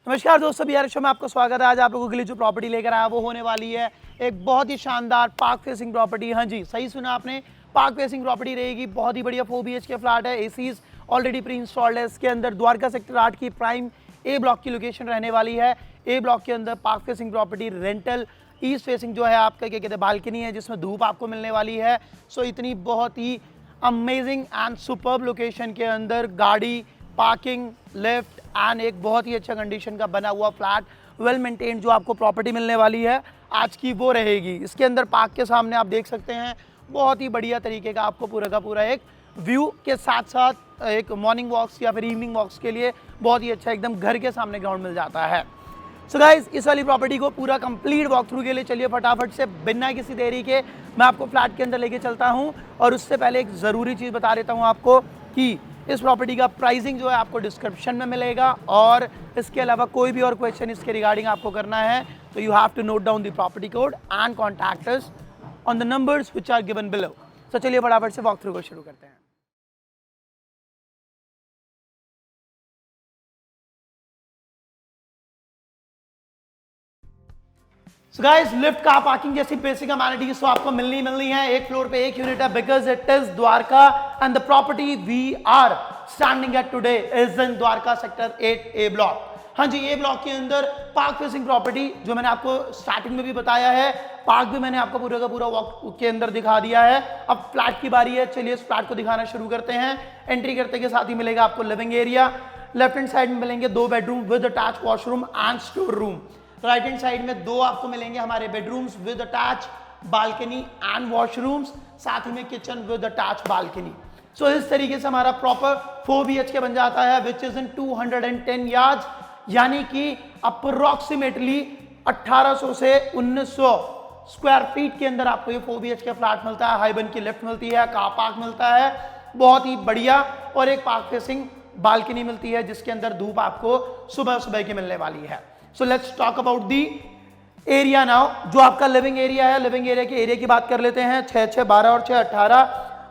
नमस्कार दोस्तों, बिहार शो में आपका स्वागत है। आज आप लोगों के लिए जो प्रॉपर्टी लेकर आया वो होने वाली है एक बहुत ही शानदार पार्क फेसिंग प्रॉपर्टी। हाँ जी, सही सुना आपने, पार्क फेसिंग प्रॉपर्टी रहेगी। बहुत ही बढ़िया 4 BHK फ्लैट है, एसीज ऑलरेडी प्री इंस्टॉल्ड है। इसके अंदर द्वारका सेक्टर 8 की प्राइम ए ब्लॉक की लोकेशन रहने वाली है। ए ब्लॉक के अंदर park facing property, rental east facing जो है आपका क्या कहते हैं बालकनी है, जिसमें धूप आपको मिलने वाली है। सो इतनी बहुत ही अमेजिंग एंड सुपर्ब लोकेशन के अंदर गाड़ी पार्किंग, लिफ्ट एंड एक बहुत ही अच्छा कंडीशन का बना हुआ फ्लैट, वेल मेंटेन्ड जो आपको प्रॉपर्टी मिलने वाली है आज की वो रहेगी। इसके अंदर पार्क के सामने आप देख सकते हैं बहुत ही बढ़िया तरीके का आपको पूरा का पूरा एक व्यू के साथ साथ एक मॉर्निंग वॉक्स या फिर इवनिंग वॉक्स के लिए बहुत ही अच्छा एकदम घर के सामने ग्राउंड मिल जाता है। सो गाइस, इस वाली प्रॉपर्टी को पूरा कंप्लीट वॉक थ्रू के लिए चलिए फटाफट से बिना किसी देरी के मैं आपको फ्लैट के अंदर लेके चलता हूं। और उससे पहले एक ज़रूरी चीज़ बता देता हूं आपको कि इस प्रॉपर्टी का प्राइसिंग जो है आपको डिस्क्रिप्शन में मिलेगा। और इसके अलावा कोई भी और क्वेश्चन इसके रिगार्डिंग आपको करना है तो you have to note down the property code and contact us on the numbers which are given below. तो चलिए फटाफट से वॉक थ्रू को शुरू करते हैं। So guys, lift car parking जैसी बेसिक अमेनिटीज तो आपको मिलनी है। एक फ्लोर पे एक यूनिट है because it is Dwarka and the property we are standing at today is in Dwarka sector 8 a block. हाँ जी, ए ब्लॉक के अंदर पार्क फेसिंग प्रॉपर्टी जो मैंने आपको स्टार्टिंग में भी बताया है, पार्क भी मैंने आपको पूरा का पूरा वॉक के अंदर दिखा दिया है। अब फ्लैट की बारी है, चलिए इस फ्लैट को दिखाना शुरू करते हैं। एंट्री करते के साथ ही मिलेगा आपको living area. Left hand side में मिलेंगे 2 bedroom with attach washroom and store room. Right hand side में 2 आपको मिलेंगे हमारे bedrooms with attach balcony and washrooms, साथ ही में किचन विद अटैच बालकनी। सो इस तरीके से हमारा प्रॉपर 4 BHK बन जाता है विच इज इन 210 यार्ड्स, यानी कि अप्रोक्सीमेटली 1800 से 1900 स्क्वायर फीट के अंदर आपको ये 4 BHK फ्लैट मिलता है। हाईबन की लिफ्ट मिलती है, कार पार्क मिलता है, बहुत ही बढ़िया। और एक पार्क फेसिंग बालकनी मिलती है जिसके अंदर धूप आपको सुबह सुबह की मिलने वाली है। So let's talk about the area now। जो आपका लिविंग एरिया है, लिविंग एरिया के एरिया की बात कर लेते हैं। 6 6 12 और 6 18,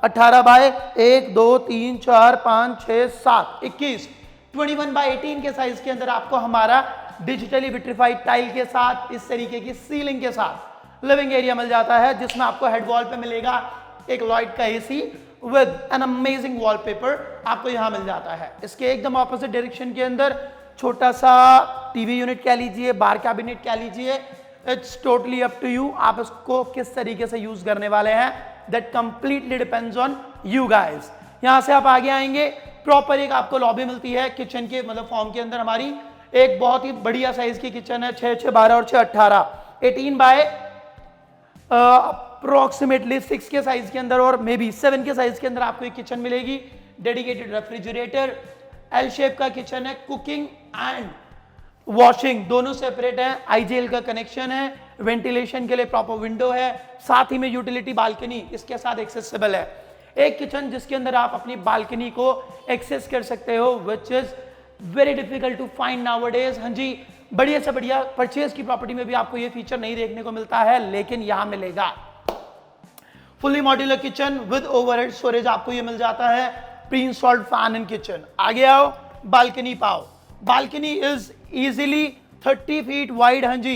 18 बाय 1 2 3 4 5 6 7 21, 21 बाय 18 के साइज के अंदर आपको हमारा डिजिटली विट्रीफाइड टाइल के साथ इस तरीके की सीलिंग के साथ लिविंग एरिया मिल जाता है, जिसमें आपको हेड वॉल पे मिलेगा एक लॉयड का AC with an amazing wallpaper आपको यहां मिल जाता है। इसके एकदम ऑपोजिट डायरेक्शन के अंदर छोटा सा टीवी यूनिट कह लीजिए, बार कैबिनेट कह लीजिए, it's totally up to you. आप इसको किस तरीके से यूज करने वाले हैं, that completely depends on you guys. यहां से आप आगे आएंगे, प्रॉपर एक आपको लॉबी मिलती है किचन के मतलब फॉर्म के अंदर। हमारी एक बहुत ही बढ़िया साइज की किचन है, 6 6 12 और 6 18, 18 बाय अप्रोक्सीमेटली 6 के साइज के अंदर और मे बी 7 के साइज के अंदर आपको एक किचन मिलेगी। डेडिकेटेड रेफ्रिजरेटर, एल शेप का किचन है, कुकिंग एंड वॉशिंग दोनों सेपरेट है, आईजीएल का कनेक्शन है, वेंटिलेशन के लिए प्रॉपर विंडो है, साथ ही में यूटिलिटी बालकनी इसके साथ एक्सेसिबल है। एक किचन जिसके अंदर आप अपनी बालकनी को एक्सेस कर सकते हो which is very difficult to find nowadays. हाँ जी, बढ़िया से बढ़िया परचेज की प्रॉपर्टी में भी आपको ये फीचर नहीं देखने को मिलता है, लेकिन यहां मिलेगा। Fully modular kitchen with overhead storage आपको ये मिल जाता है, pre installed fan in kitchen. आगे आओ, बालकनी पाओ। Balcony is easily 30 feet wide. हाँ जी,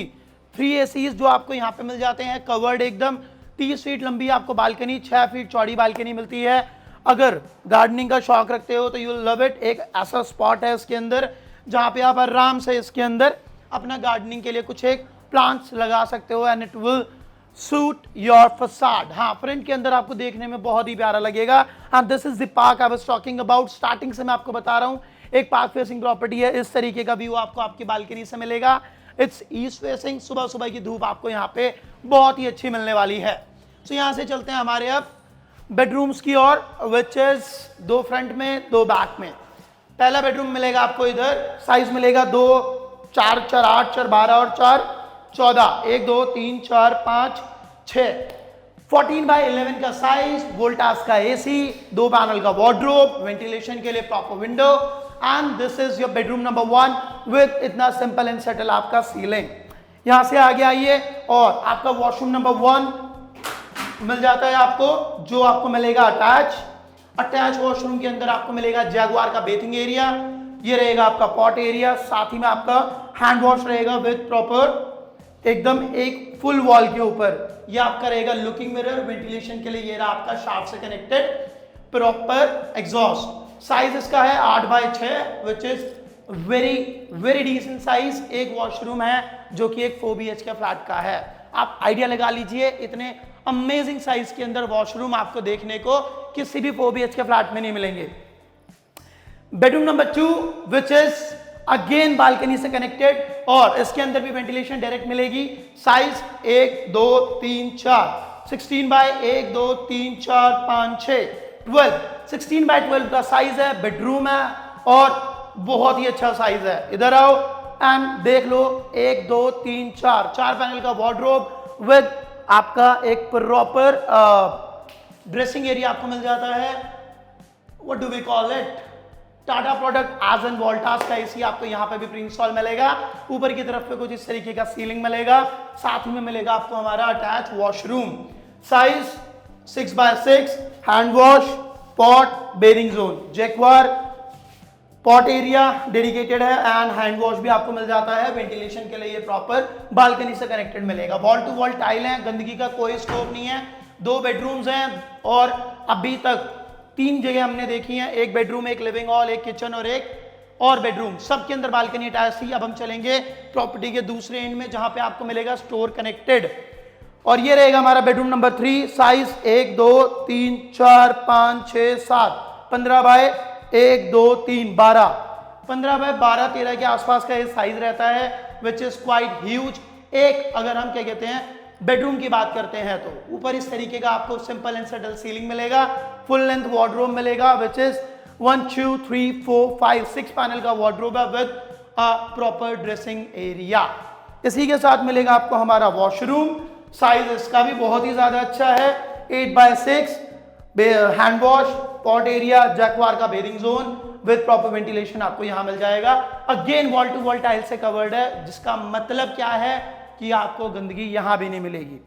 3 ACs जो आपको यहाँ पे मिल जाते हैं, कवर्ड एकदम। 30 फीट लंबी आपको बालकनी, 6 फीट चौड़ी बालकनी मिलती है। अगर गार्डनिंग का शौक रखते हो तो यू लव इट। एक ऐसा स्पॉट है इसके अंदर जहाँ पे आप आराम से इसके अंदर अपना गार्डनिंग के लिए कुछ एक प्लांट्स लगा सकते हो and it will suit your facade. हाँ, फ्रंट के अंदर आपको देखने में बहुत ही प्यारा लगेगा। हाँ, this is the park I was talking about. Starting से मैं आपको बता रहा हूँ, एक पार्क फेसिंग प्रॉपर्टी है, इस तरीके का व्यू आपको आपकी बालकनी से मिलेगा। इट्स ईस्ट फेसिंग, सुबह सुबह की धूप आपको यहाँ पे बहुत ही अच्छी मिलने वाली है। सो यहाँ से चलते हैं हमारे अब बेडरूम्स की ओर, विच इज 2 फ्रंट में 2 बैक में। पहला बेडरूम मिलेगा आपको इधर, साइज मिलेगा 2 4 4 8 4 12 और 4 14, 1 2 3 4 5 6, 14 बाय 11 का साइज, वोल्टास का एसी, 2 पैनल का वार्डरोब, वेंटिलेशन के लिए proper window and this is your bedroom number 1 with इतना सिंपल एंड सेटल आपका सीलिंग। यहां से आगे आइए और आपका वॉशरूम नंबर 1 मिल जाता है आपको, जो आपको मिलेगा अटैच वॉशरूम के अंदर आपको मिलेगा जैगुआर का बेथिंग एरिया। ये रहेगा आपका पॉट एरिया, साथ ही में आपका हैंड वॉश रहेगा विद प्रॉपर एकदम एक फुल वॉल के ऊपर। ये आपका रहेगा लुकिंग मिरर, वेंटिलेशन के लिए ये रहा आपका शाफ्ट से कनेक्टेड प्रॉपर एग्जॉस्ट। साइज इसका है 8x6 which is very very decent size. एक वॉशरूम है जो कि एक 4 BHK फ्लैट का है। आप आइडिया लगा लीजिए, इतने अमेजिंग साइज के अंदर वॉशरूम आपको देखने को किसी भी 4 BHK फ्लैट में नहीं मिलेंगे। Bedroom number 2 which is again balcony से कनेक्टेड और इसके अंदर भी वेंटिलेशन डायरेक्ट मिलेगी। साइज 1 2 3 4 16 बाय 1 2 3 4 5 6 12 16 बाय 12 का साइज है। बेडरूम है और बहुत ही अच्छा साइज है। इधर आओ एंड देख लो, 1 2 3 4 पैनल का वार्डरोब विद आपका एक प्रॉपर ड्रेसिंग एरिया आपको मिल जाता है। What do we call it, Tata product as an Voltas का एसी आपको यहाँ पे भी प्री इंस्टॉल मिलेगा। ऊपर की तरफ पे कुछ इस तरीके का सीलिंग मिलेगा। साथ में मिलेगा आपको हमारा attach washroom. Size 6x6, hand wash, pot, bearing zone, Jaquar pot area dedicated है एंड हैंड वॉश भी आपको मिल जाता है। वेंटिलेशन के लिए ये प्रॉपर बालकनी से कनेक्टेड मिलेगा। वॉल टू वॉल टाइल है, गंदगी का कोई स्कोप नहीं है। 2 बेडरूम्स हैं और अभी तक 3 जगह हमने देखी हैं, एक बेडरूम, एक लिविंग हॉल, एक किचन और एक और बेडरूम, सबके अंदर बालकनी अटैच थी। अब हम चलेंगे प्रॉपर्टी के दूसरे एंड में जहां पे आपको मिलेगा स्टोर कनेक्टेड और ये रहेगा हमारा bedroom number 3। Size 1 2 3 4 5 6 7 15 by 1 2 3 12 15 by 12 13 के आसपास का ये साइज रहता है विच इज क्वाइट ह्यूज। एक अगर हम क्या कहते हैं बेडरूम की बात करते हैं तो ऊपर इस तरीके का आपको सिंपल एंड सेटल सीलिंग मिलेगा। फुल लेंथ वार्डरोब मिलेगा विच इज 1 2 3 4 5 6 पैनल का वार्डरोब है with a proper dressing area. इसी के साथ मिलेगा आपको हमारा वॉशरूम। साइज इसका भी बहुत ही ज्यादा अच्छा है, 8x6, hand wash, pot area, Jaquar का बेरिंग जोन विद प्रॉपर वेंटिलेशन आपको यहां मिल जाएगा। Again wall to wall tile से कवर्ड है, जिसका मतलब क्या है कि आपको गंदगी यहां भी नहीं मिलेगी।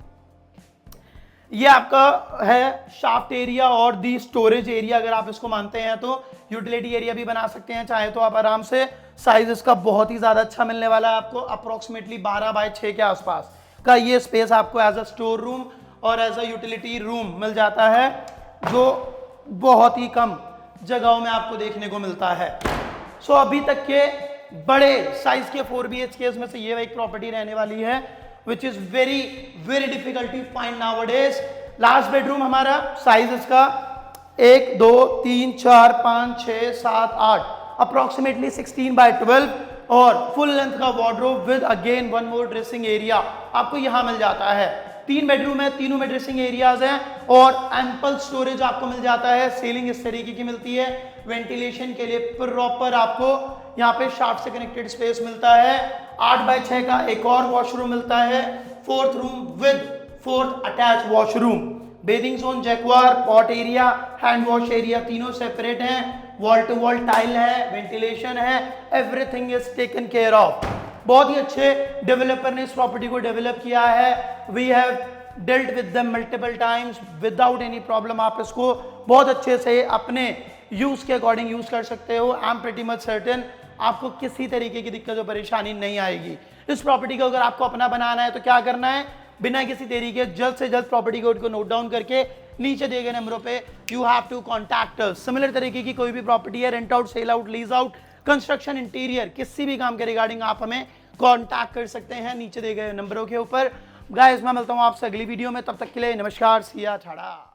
ये आपका है शाफ्ट एरिया और दी स्टोरेज एरिया, अगर आप इसको मानते हैं तो यूटिलिटी एरिया भी बना सकते हैं चाहे तो आप आराम से। साइज इसका बहुत ही ज्यादा अच्छा मिलने वाला है आपको, अप्रोक्सीमेटली 12x6 के आसपास का ये स्पेस आपको एज अ स्टोर रूम और एज अ यूटिलिटी रूम मिल जाता है, जो बहुत ही कम जगहों में आपको देखने को मिलता है। सो अभी तक के बड़े साइज के 4 BHK में से ये एक प्रॉपर्टी रहने वाली है which is very very difficult to find nowadays. Last bedroom हमारा साइज इसका 1 2 3 4 5 6 7 8 अप्रोक्सीमेटली 16x12 और फुल लेंथ का wardrobe with again 1 more dressing area आपको यहां मिल जाता है। 3 बेडरूम है, तीनों में ड्रेसिंग एरियाज हैं और एम्पल स्टोरेज आपको मिल जाता है। सीलिंग इस तरीके की मिलती है। वेंटिलेशन के लिए प्रॉपर आपको यहाँ पे शाफ्ट से कनेक्टेड स्पेस मिलता है। 8x6 का एक और वॉशरूम मिलता है, 4th room with 4th attach washroom, bathing zone, Jaquar, pot area, hand wash area, तीनों सेपरेट हैं। वॉल टू वॉल टाइल है, वेंटिलेशन है, everything is taken care of. बहुत ही अच्छे डेवलपर ने इस प्रॉपर्टी को डेवलप किया है। We have dealt with them multiple times without any problem. आप इसको बहुत अच्छे से अपने यूज के अकॉर्डिंग यूज कर सकते हो। I am pretty much certain आपको किसी तरीके की दिक्कत और परेशानी नहीं आएगी। इस प्रॉपर्टी को अगर आपको अपना बनाना है तो क्या करना है, बिना किसी तरीके जल्द से जल्द प्रॉपर्टी कोड को नोट डाउन करके नीचे दिए गए नंबरों पे you have to contact us. Similar तरीके की कोई भी प्रॉपर्टी है, rent out, sale out, lease out, construction, interior, किसी भी काम के रिगार्डिंग आप हमें कॉन्टैक्ट कर सकते हैं नीचे दिए गए नंबरों के ऊपर। गाइस मैं मिलता हूं आपसे अगली वीडियो में, तब तक के लिए नमस्कार, सिया, ठाड़ा।